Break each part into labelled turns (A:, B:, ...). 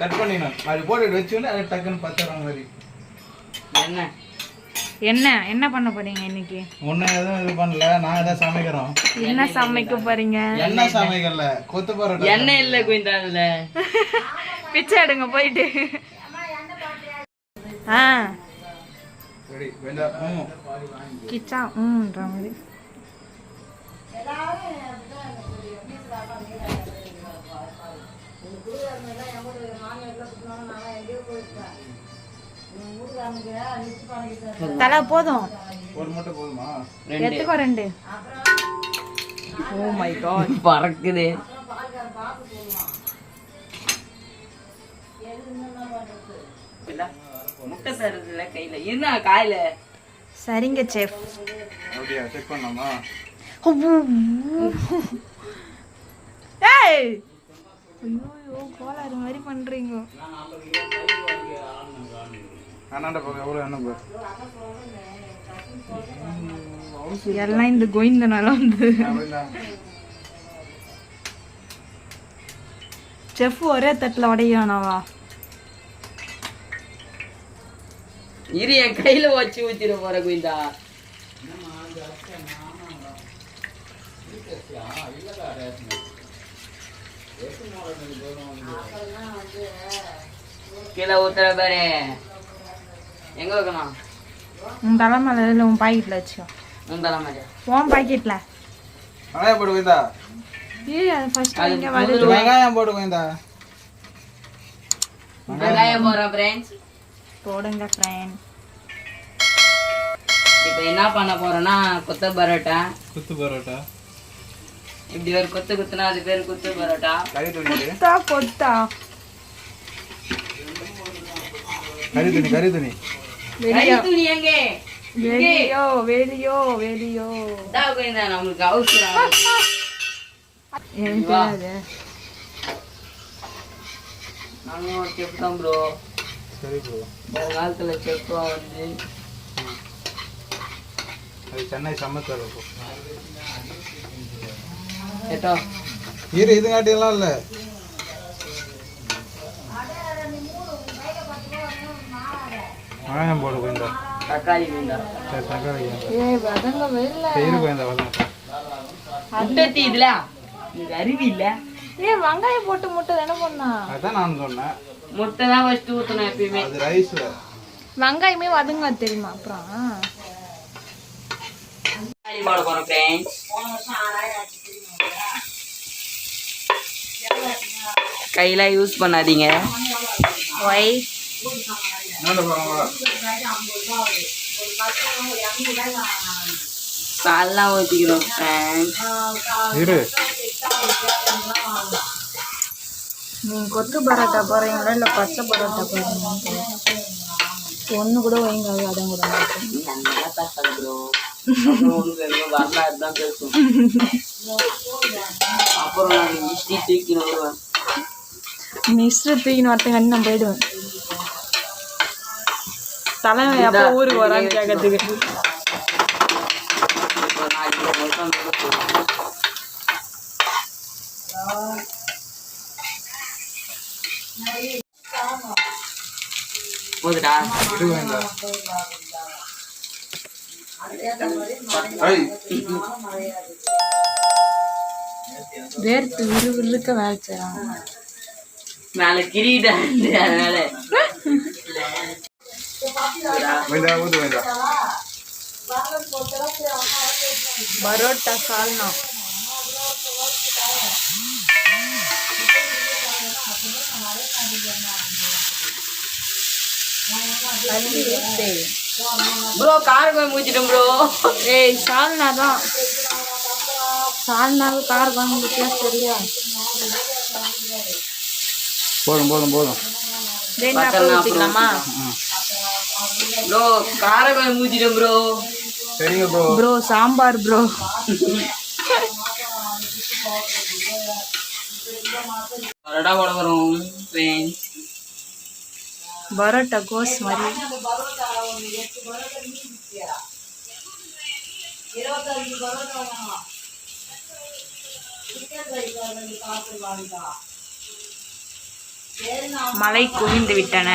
A: Cut பண்ணிடணும். அது போட்டு வச்சுன்னு அது டக்குன்னு பத்துற மாதிரி.
B: என்ன பண்ண போறீங்க இன்னைக்கு?
A: ஒன்னும் எதுவும் இது பண்ணல, நாங்க தான் சமைக்கிறோம்.
B: என்ன சமைக்க போறீங்க?
A: என்ன சமைக்கல, கொத்து பரோட்டா.
C: எண்ணெய் இல்ல குயிந்தாதுல.
B: பிச்சை எடுங்க போயிட்டு.
A: ரெடி வேண்டா.
B: கிச்சா ன்ற மாதிரி. தலை போதும்.
A: ஒரு மூட்டை போதுமா?
B: எத்துக்கோ 2. ஓ மை காட்,
C: பறக்குது. முட்டை தருதுல கையில என்ன காயில.
B: சரிங்க செஃப்.
A: அப்படியே செக் பண்ணலாமா?
B: ஏய் ஐயோ கோளாறு மாதிரி பண்றீங்க.
A: அண்ணாண்ட போக எவ்வளோ எண்ணெய் போ
B: எல்லாம் இந்த கோவிந்தனால வந்து. செஃப் ஒரே தட்டில் உடையானவா?
C: இரு என் கையில வச்சு ஊத்திட போற குயிந்தா. கீழே ஊத்துற பாரு. எங்க வைக்கணும்?
B: உன் தலைமையில இல்லை, உன் பாக்கெட்ல வச்சுக்கோ.
C: உன் தலைமையில?
B: உன் பாக்கெட்ல.
A: வெங்காயம் போட்டு வைந்தா.
B: ஏய் அது ஃபர்ஸ்ட் இங்க வருது.
A: வெங்காயம் போட்டு வைந்தா.
C: வெங்காயம் போடுறேன் ஃப்ரெண்ட்ஸ்.
B: போடுங்க ஃப்ரெண்ட்.
C: இப்போ என்ன பண்ண போறோம்னா கொத்து பரோட்டா.
A: குத்து பரோட்டா.
C: இப்படி ஒரு கொத்து குத்துனா அது பேர் குத்து பரோட்டா.
A: கறி துணி.
B: கொத்தா கொத்தா.
A: கறி துணி கறி துணி.
C: கறி துணி எங்க?
B: வெளியோ வெளியோ வெளியோ.
C: டா கோயிந்தா நமக்கு அவசரம்.
B: எனக்கு தெரியாது.
C: நானும் ஒரு செஃப் தான் ப்ரோ.
A: சரி ப்ரோ.
C: ஒரு காலத்துல செஃப்பா வந்து
A: அது சென்னை சமைச்சாரு ப்ரோ.
C: ஏட்டோ
A: இரு இதுங்காட்டியெல்லாம் இல்லை. வெங்காயம் போடு கோயந்தா.
C: தக்காளி குயிந்தா.
A: சரி தக்காளி.
B: ஏய் வதங்க வெல்ல.
A: இரு கோயந்தா வதங்க.
C: முட்டை இதுல இது அருவி இல்ல.
B: ஏய் வெங்காயம் போட்டு முட்டை என்ன பண்ணா?
A: அதான் நான் சொன்னேன்.
C: முட்டை தான் ஃபர்ஸ்ட் ஊத்தணும் எப்பயுமே.
A: அது ரைஸ்.
B: வெங்காயமே வதங்க தெரியுமா? அப்புறம்
C: தக்காளி போட போறோம் ஃப்ரெண்ட்ஸ். கையில யூஸ் பண்ணாதீங்க.
B: ஒய்
C: பால்லாம் ஊற்றிக்கிறோம் ஃப்ரெண்ட்ஸ்.
A: இரு.
B: நீங்கள் கொத்து பரோட்டா போகிறீங்களா இல்லை பச்சை பரோட்டா போகிறீங்களா? ஒன்று கூட வைங்க, அதான் கூட
C: நல்லா பேசாது ப்ரோ. வரலாறு தான் பேசும். அப்புறம் நான் ஹிஸ்ட்ரி தூக்கின்னு வருவேன்.
B: மிஸ்டர் தூக்கின்னு வரத்துக்கு நான் போயிடுவேன். தலைமை அப்போ ஊருக்கு வரான்னு கேட்கறதுக்கு.
C: போதுடா.
B: வேர்த்து விறுவிறுக்க வேலை செய்யறாங்க.
C: மேல கிரீடா அதனால
B: பரோட்டா சால்னா.
C: ப்ரோ காரக்குழம்பு மூச்சிட்டோம் ப்ரோ.
B: ஏய் சால்னா தான். சால்னாவு காரக்குழம்பு வித்தியாசம் தெரியலையா?
A: போதும் போதும் போதும்.
B: ஊற்றிக்கலாமா?
C: ப்ரோ காரக்குழம்பு மூச்சிட்டோம் ப்ரோ.
A: சரிங்க bro.
B: Bro sambar bro.
C: Parotta போட வரும்.
B: பரோட்டா கோஸ் மாதிரி. மழை குவிந்து விட்டன.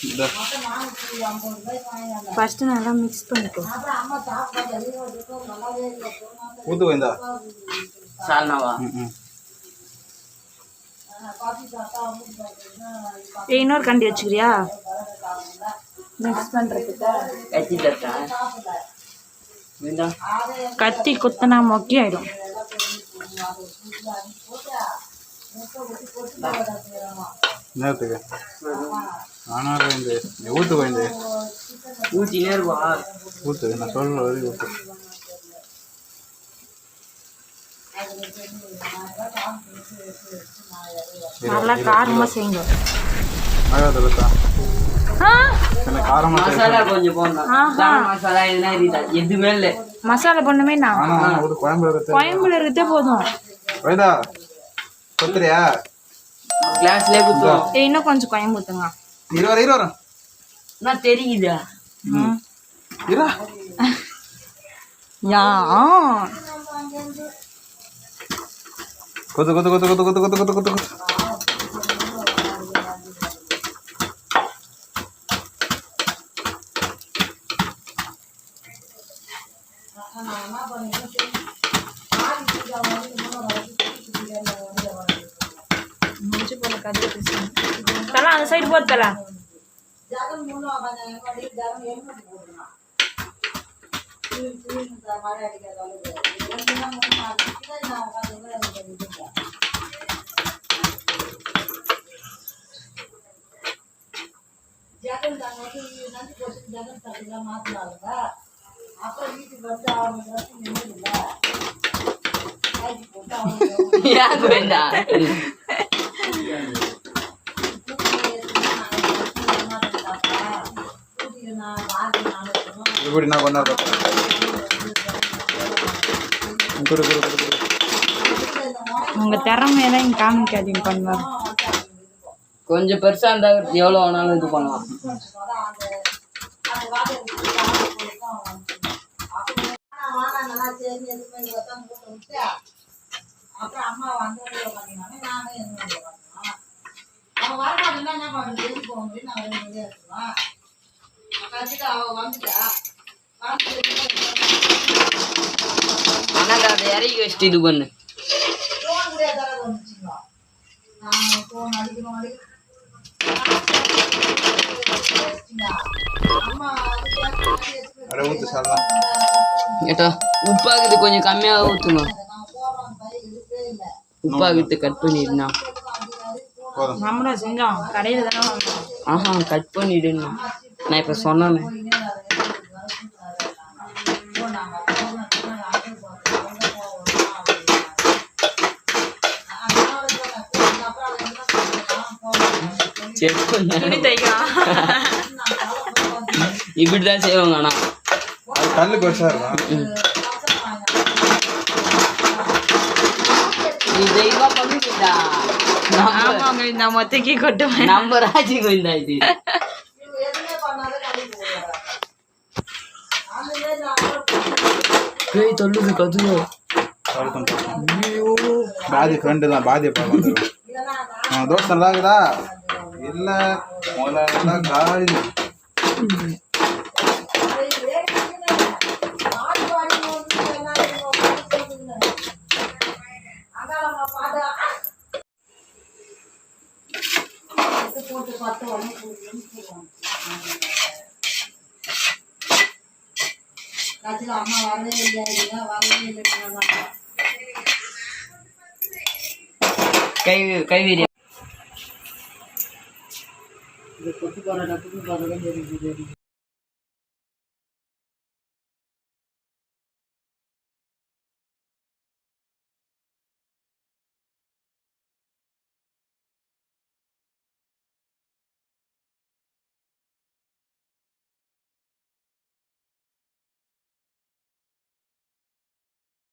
A: இந்த
B: ஃபஸ்ட்டு நல்லா மிக்ஸ் பண்ணிக்கோ.
A: ஊத்து வைந்தா
C: சால்னாவா?
B: இன்னொரு கண்டி வச்சுக்கிறியா மிக்ஸ் பண்ணுறதுக்கு?
C: கத்தி தட்டா
B: கத்தி குத்தனா மொக்கி ஆயிடும்.
A: நேரத்துக்கு ஆனால் வைந்து ஊத்து வைந்து
C: ஊற்றினே இருப்பா.
A: ஊத்து நான் சொல்ல வரைக்கும் ஊத்து.
B: நல்லா காரமாக செய்யுங்க.
A: ஆகாதா எனக்கு காரமாக
C: மசாலா கொஞ்சம் போடணும். கரம் மசாலா எதுனா இருக்குதா? எதுவுமே இல்லை.
B: மசாலா பண்ணுமே நான்
A: ஆனால் ஒரு குழம்பு
B: கோயம்புல இருக்கே போதும்.
A: வைதா கொத்துறியா
C: கிளாஸ்லேயே குத்துவோம்.
B: இன்னும் கொஞ்சம் கோயம்பு ஊற்றுங்க.
A: இருவரா
C: நான் தெரியுதா?
A: இரா
B: யா
A: கொத்து கொத்து கொத்து கொத்து கொத்து கொத்து கொத்து கொத்து கொத்து.
B: தலா அந்த சைடு போது தலா.
C: ஏன் கோவிந்தா?
A: இப்படி நான் கொண்டாடுறேன்.
B: உங்க திறமையெல்லாம் இங்க காமிக்காதீங்க பண்ணுவார்.
C: கொஞ்சம் பெருசா இருந்தா எவ்வளவு வேணாலும் இது பண்ணலாம். ஆனா அதை இறக்கி வச்சுட்டு இது பண்ணு.
A: அரை ஊத்து சாப்பிடலாம்.
C: ஏட்டா உப்பாக்குது கொஞ்சம் கம்மியாக ஊற்றுங்க. உப்பாக்குது கட் பண்ணிடுண்ணா.
B: நம்மளும் செஞ்சோம் கடையில் தானே வாங்குறோம்.
C: ஆஹா கட் பண்ணிடுண்ணா. நான் இப்போ சொன்னேன்.
B: துணி தைக்கலாம்.
C: இப்படிதான் செய்வாங்க. ஆனா
A: அது கல்லு பெருசா இருக்கும்.
C: நீ தெய்வா பண்ணிட்டா.
B: ஆமாங்க இந்த மொத்தக்கி கொட்டுவேன்.
C: நம்ம ராஜி கோவிந்தா இது. பேய் தொல்லுது கதுவோ.
A: பாதி ஃப்ரெண்டு தான் பாதியை பார்க்க தோசை நல்லா இருக்குதா இல்லை முதல்ல காலி.
C: கைவீரியம் கொத்து போற